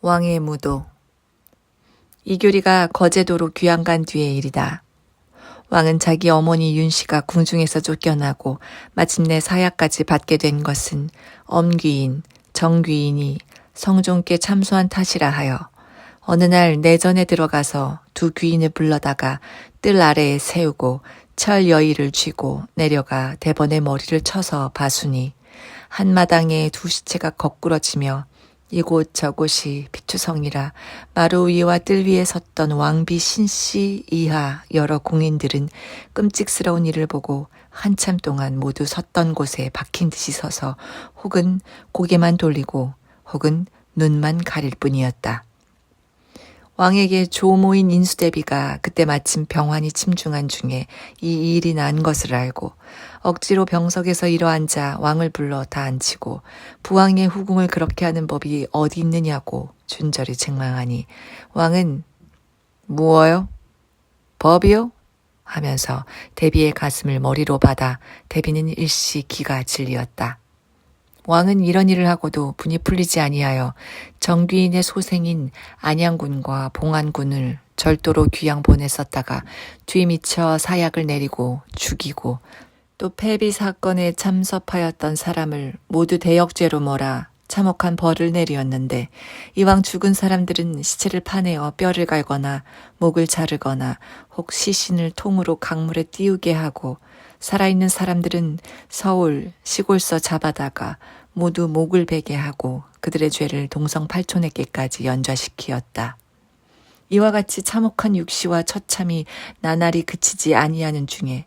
왕의 무도. 이교리가 거제도로 귀양 간 뒤의 일이다. 왕은 자기 어머니 윤씨가 궁중에서 쫓겨나고 마침내 사야까지 받게 된 것은 엄귀인, 정귀인이 성종께 참소한 탓이라 하여 어느 날 내전에 들어가서 두 귀인을 불러다가 뜰 아래에 세우고 철 여의를 쥐고 내려가 대번에 머리를 쳐서 봐수니 한마당에 두 시체가 거꾸러지며 이곳 저곳이 비투성이라 마루 위와 뜰 위에 섰던 왕비 신씨 이하 여러 공인들은 끔찍스러운 일을 보고 한참 동안 모두 섰던 곳에 박힌 듯이 서서 혹은 고개만 돌리고 혹은 눈만 가릴 뿐이었다. 왕에게 조모인 인수대비가 그때 마침 병환이 침중한 중에 이 일이 난 것을 알고 억지로 병석에서 일어앉아 왕을 불러 다 앉히고 부왕의 후궁을 그렇게 하는 법이 어디 있느냐고 준절히 책망하니 왕은 무엇요? 법이요? 하면서 대비의 가슴을 머리로 받아 대비는 일시 기가 질리었다. 왕은 이런 일을 하고도 분이 풀리지 아니하여 정귀인의 소생인 안양군과 봉안군을 절도로 귀양 보냈었다가 뒤미쳐 사약을 내리고 죽이고 또 폐비 사건에 참석하였던 사람을 모두 대역죄로 몰아 참혹한 벌을 내리었는데 이왕 죽은 사람들은 시체를 파내어 뼈를 갈거나 목을 자르거나 혹 시신을 통으로 강물에 띄우게 하고 살아있는 사람들은 서울 시골서 잡아다가 모두 목을 베게 하고 그들의 죄를 동성팔촌에게까지 연좌시키었다. 이와 같이 참혹한 육시와 처참이 나날이 그치지 아니하는 중에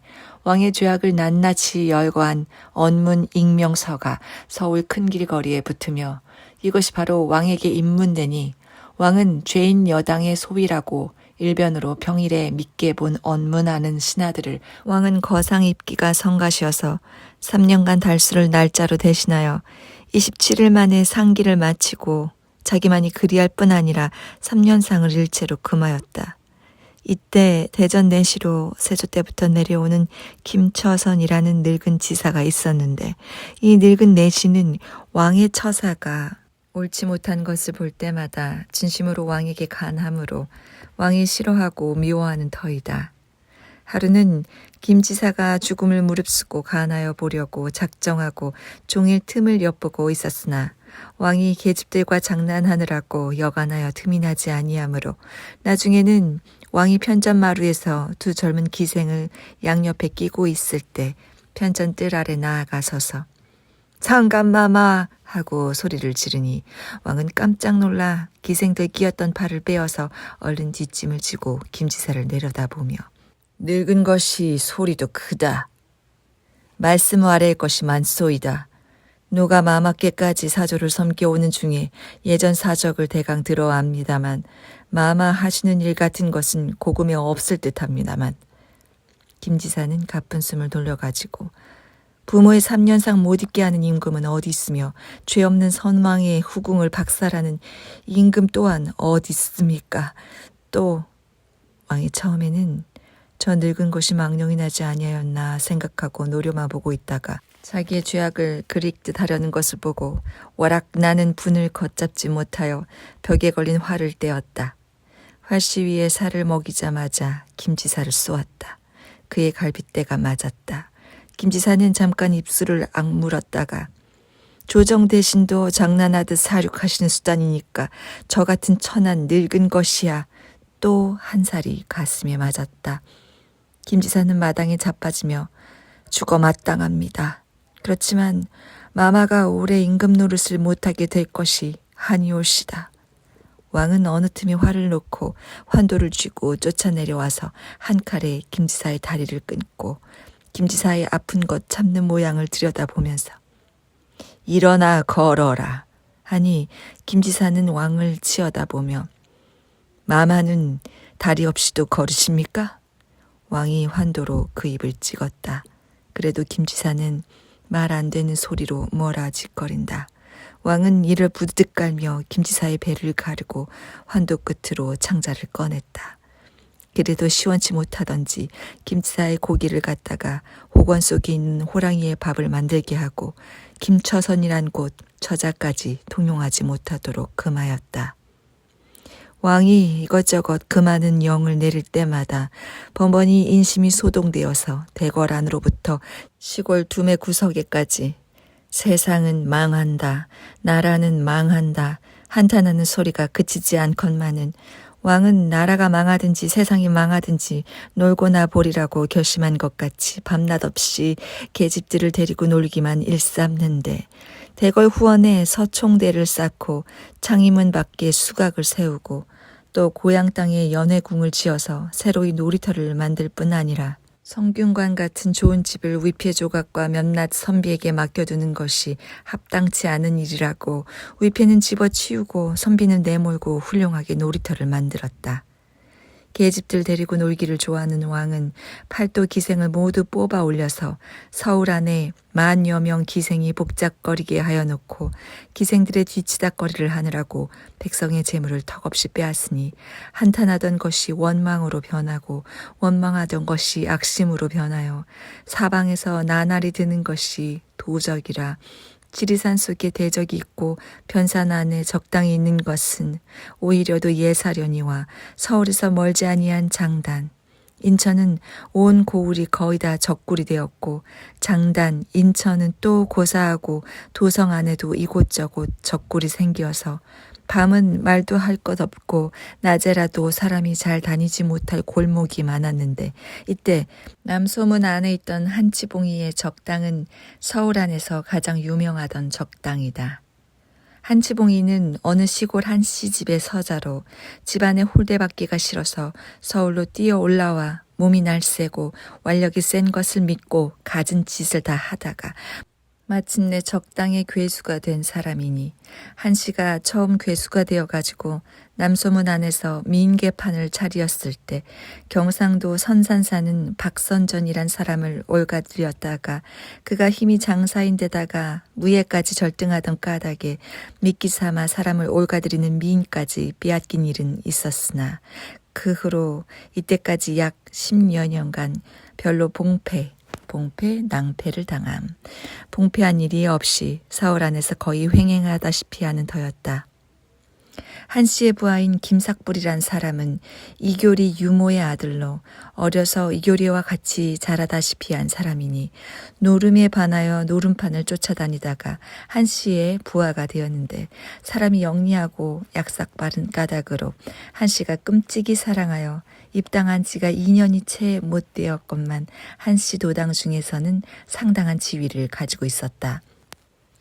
왕의 죄악을 낱낱이 열거한 언문 익명서가 서울 큰 길거리에 붙으며 이것이 바로 왕에게 입문되니 왕은 죄인 여당의 소위라고 일변으로 평일에 믿게 본 언문하는 신하들을 왕은 거상 입기가 성가시어서 3년간 달수를 날짜로 대신하여 27일 만에 상기를 마치고 자기만이 그리할 뿐 아니라 3년상을 일체로 금하였다. 이때 대전 내시로 세조 때부터 내려오는 김처선이라는 늙은 지사가 있었는데 이 늙은 내시는 왕의 처사가 옳지 못한 것을 볼 때마다 진심으로 왕에게 간함으로 왕이 싫어하고 미워하는 터이다. 하루는 김 지사가 죽음을 무릅쓰고 간하여 보려고 작정하고 종일 틈을 엿보고 있었으나 왕이 계집들과 장난하느라고 여간하여 틈이 나지 아니하므로 나중에는 왕이 편전 마루에서 두 젊은 기생을 양옆에 끼고 있을 때 편전 뜰 아래 나아가서서 상감마마 하고 소리를 지르니 왕은 깜짝 놀라 기생들 끼었던 팔을 빼어서 얼른 뒷짐을 지고 김지사를 내려다보며 늙은 것이 소리도 크다. 말씀 아래의 것이 많소이다. 누가 마마께까지 사조를 섬겨오는 중에 예전 사적을 대강 들어압니다만 마마 하시는 일 같은 것은 고금에 없을 듯합니다만 김지사는 가쁜 숨을 돌려가지고 부모의 3년상 못 입게 하는 임금은 어디 있으며 죄 없는 선왕의 후궁을 박살하는 임금 또한 어디 있습니까? 또 왕이 처음에는 저 늙은 것이 망령이 나지 아니하였나 생각하고 노려마 보고 있다가 자기의 죄악을 그릭듯 하려는 것을 보고 워락 나는 분을 걷잡지 못하여 벽에 걸린 활을 떼었다. 활시 위에 살을 먹이자마자 김지사를 쏘았다. 그의 갈빗대가 맞았다. 김지사는 잠깐 입술을 악물었다가 조정 대신도 장난하듯 사륙하시는 수단이니까 저 같은 천한 늙은 것이야. 또 한 살이 가슴에 맞았다. 김지사는 마당에 자빠지며 죽어 마땅합니다. 그렇지만 마마가 오래 임금 노릇을 못하게 될 것이 한이 올시다. 왕은 어느 틈에 활을 놓고 환도를 쥐고 쫓아내려와서 한 칼에 김지사의 다리를 끊고 김지사의 아픈 것 참는 모양을 들여다보면서 일어나 걸어라 하니 김지사는 왕을 치어다보며 마마는 다리 없이도 걸으십니까? 왕이 환도로 그 입을 찍었다. 그래도 김지사는 말 안 되는 소리로 뭐라 짓거린다. 왕은 이를 부득 깔며 김지사의 배를 가르고 환도 끝으로 창자를 꺼냈다. 그래도 시원치 못하던지 김지사의 고기를 갖다가 호건 속에 있는 호랑이의 밥을 만들게 하고 김처선이란 곳 처자까지 통용하지 못하도록 금하였다. 왕이 이것저것 그 많은 영을 내릴 때마다 번번이 인심이 소동되어서 대궐 안으로부터 시골 두매 구석에까지 세상은 망한다, 나라는 망한다 한탄하는 소리가 그치지 않건만은 왕은 나라가 망하든지 세상이 망하든지 놀고나 보리라고 결심한 것 같이 밤낮 없이 계집들을 데리고 놀기만 일삼는데 대궐 후원에 서총대를 쌓고 창의문 밖에 수각을 세우고 또 고향 땅에 연회궁을 지어서 새로이 놀이터를 만들 뿐 아니라 성균관 같은 좋은 집을 위패 조각과 몇낱 선비에게 맡겨두는 것이 합당치 않은 일이라고 위패는 집어치우고 선비는 내몰고 훌륭하게 놀이터를 만들었다. 계집들 데리고 놀기를 좋아하는 왕은 팔도 기생을 모두 뽑아 올려서 서울 안에 10,000여 명 기생이 복작거리게 하여 놓고 기생들의 뒤치다거리를 하느라고 백성의 재물을 턱없이 빼앗으니 한탄하던 것이 원망으로 변하고 원망하던 것이 악심으로 변하여 사방에서 나날이 드는 것이 도적이라 지리산 속에 대적이 있고 변산 안에 적당히 있는 것은 오히려도 예사려니와 서울에서 멀지 아니한 장단, 인천은 온 고을이 거의 다 적굴이 되었고 장단, 인천은 또 고사하고 도성 안에도 이곳저곳 적굴이 생겨서 밤은 말도 할 것 없고 낮에라도 사람이 잘 다니지 못할 골목이 많았는데 이때 남소문 안에 있던 한치봉이의 적당은 서울 안에서 가장 유명하던 적당이다. 한치봉이는 어느 시골 한씨 집의 서자로 집안에 홀대받기가 싫어서 서울로 뛰어 올라와 몸이 날쌔고 완력이 센 것을 믿고 갖은 짓을 다 하다가 마침내 적당의 괴수가 된 사람이니 한씨가 처음 괴수가 되어가지고 남소문 안에서 미인계판을 차리었을 때 경상도 선산 사는 박선전이란 사람을 올가들였다가 그가 힘이 장사인데다가 무예까지 절등하던 까닭에 미끼 삼아 사람을 올가들이는 미인까지 빼앗긴 일은 있었으나 그 후로 이때까지 약 10여 년간 별로 봉패, 낭패를 당함. 봉패한 일이 없이 서울 안에서 거의 횡행하다시피 하는 터였다. 한씨의 부하인 김삭불이란 사람은 이교리 유모의 아들로 어려서 이교리와 같이 자라다시피 한 사람이니 노름에 반하여 노름판을 쫓아다니다가 한씨의 부하가 되었는데 사람이 영리하고 약삭 빠른 까닭으로 한씨가 끔찍이 사랑하여 입당한 지가 2년이 채 못 되었건만 한씨 도당 중에서는 상당한 지위를 가지고 있었다.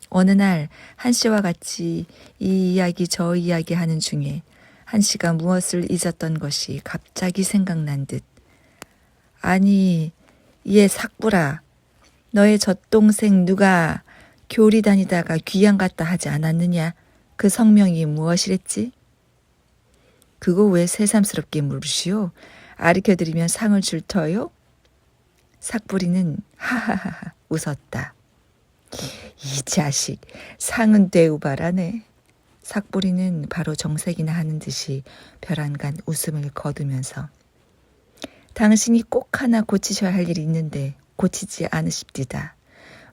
어느 날 한씨와 같이 이 이야기 저 이야기 하는 중에 한씨가 무엇을 잊었던 것이 갑자기 생각난 듯 아니 얘 삭불아 너의 젖동생 누가 교리 다니다가 귀양 갔다 하지 않았느냐 그 성명이 무엇이랬지? 그거 왜 새삼스럽게 물으시오? 아르켜드리면 상을 줄 터요? 삭불이는 하하하 웃었다. 이 자식 상은 대우바라네. 삭불이는 바로 정색이나 하는 듯이 벼랑간 웃음을 거두면서 당신이 꼭 하나 고치셔야 할 일이 있는데 고치지 않으십디다.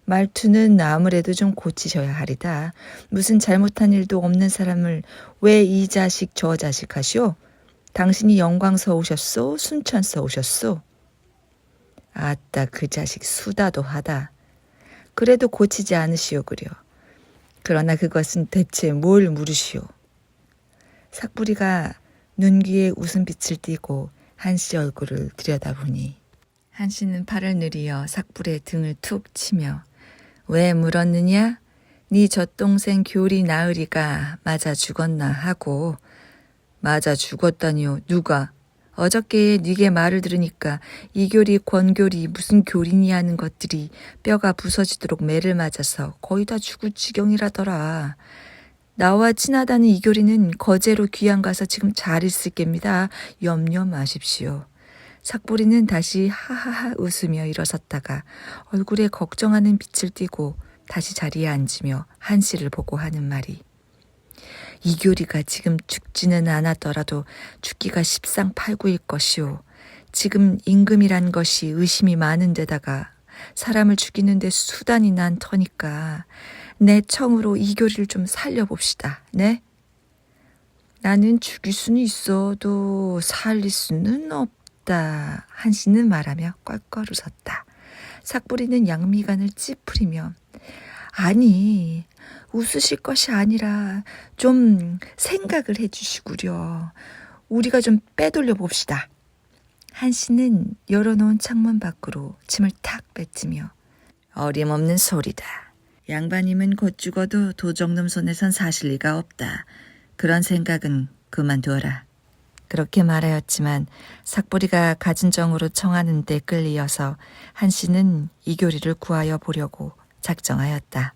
말투는 아무래도 좀 고치셔야 하리다. 무슨 잘못한 일도 없는 사람을 왜 이 자식 저 자식 하시오? 당신이 영광서 오셨소? 순천서 오셨소? 아따 그 자식 수다도 하다. 그래도 고치지 않으시오 그려. 그러나 그것은 대체 뭘 물으시오? 삭불이가 눈귀에 웃음빛을 띠고 한씨 얼굴을 들여다보니 한씨는 팔을 늘이어 삭불의 등을 툭 치며 왜 물었느냐? 네 젖동생 교리 나으리가 맞아 죽었나 하고. 맞아 죽었다니요. 누가? 어저께 네게 말을 들으니까 이교리 권교리 무슨 교리니 하는 것들이 뼈가 부서지도록 매를 맞아서 거의 다 죽을 지경이라더라. 나와 친하다는 이교리는 거제로 귀양 가서 지금 잘 있을 겁니다. 염려 마십시오. 삭불이는 다시 하하하 웃으며 일어섰다가 얼굴에 걱정하는 빛을 띠고 다시 자리에 앉으며 한씨를 보고 하는 말이 이교리가 지금 죽지는 않았더라도 죽기가 십상팔구일 것이오. 지금 임금이란 것이 의심이 많은 데다가 사람을 죽이는데 수단이 난 터니까 내 청으로 이교리를 좀 살려봅시다. 네? 나는 죽일 수는 있어도 살릴 수는 없다. 한씨는 말하며 껄껄 웃었다. 삭부리는 양미간을 찌푸리며 아니 웃으실 것이 아니라 좀 생각을 해주시구려. 우리가 좀 빼돌려 봅시다. 한씨는 열어놓은 창문 밖으로 침을 탁 뱉으며 어림없는 소리다. 양반님은 곧 죽어도 도적놈 손에선 사실 리가 없다. 그런 생각은 그만두어라. 그렇게 말하였지만 삭부리가 갖은 정으로 청하는 데 끌리어서 한씨는 이교리를 구하여 보려고 작정하였다.